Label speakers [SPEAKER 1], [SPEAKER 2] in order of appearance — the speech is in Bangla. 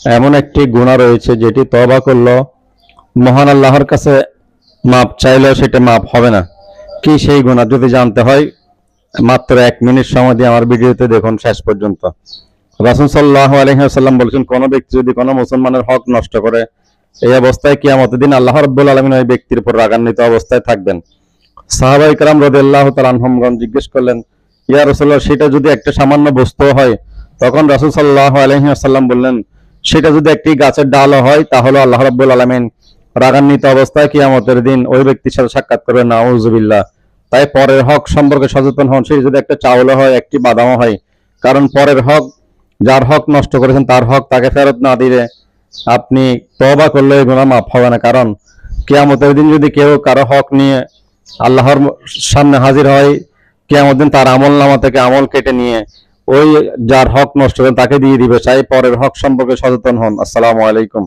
[SPEAKER 1] এমন একটি গুনাহ রয়েছে যেটি তওবা করলো মহান আল্লাহর কাছে মাপ চাইলেও সেটা মাপ হবে না। কি সেই গুনাহ? যদি জানতে হয় মাত্র 1 মিনিট সময় দিয়ে আমার ভিডিওতে দেখুন শেষ পর্যন্ত। রাসূল সাল্লাল্লাহু আলাইহি ওয়াসাল্লাম বলেছেন, কোন ব্যক্তি যদি কোনো মুসলমানের হক নষ্ট করে, এই অবস্থায় কিয়ামতের দিন আল্লাহ রাব্বুল আলামিন ওই ব্যক্তির উপর রাগান্বিত অবস্থায় থাকবেন। সাহাবায়ে কেরাম রাদিয়াল্লাহু তাআলা আনহুমগণ জিজ্ঞেস করলেন, ইয়া রাসূলুল্লাহ, সেটা যদি একটা সামান্য বস্তু হয়? তখন রাসূল সাল্লাল্লাহু আলাইহি ওয়াসাল্লাম বললেন, সেটা যদি একটি গাছের ডালও হয় তাহলে আল্লাহ রাব্বুল আলামিন রাগান্বিত অবস্থায় কিয়ামতের দিন ওই ব্যক্তির সাথে সাক্ষাৎ করবেন। নাউযুবিল্লাহ। তাই পরের হক সম্পর্কে সচেতন হন। সে যদি একটা চাউলও হয়, একটি বাদামও হয়, কারণ পরের হক, যার হক নষ্ট করেছেন তার হক তাকে ফেরত না দিলে আপনি তওবা করলে এই গুনাহ মাফ হবে না। কারণ কিয়ামতের দিন যদি কেউ কারো হক নিয়ে আল্লাহর সামনে হাজির হয়, কিয়ামতের দিন তার আমলনামা থেকে আমল কেটে নিয়ে ওই যার হক নষ্ট করেন তাকে দিয়ে দিবে। চাই পরের হক সম্পর্কে সচেতন হন। আসসালামু আলাইকুম।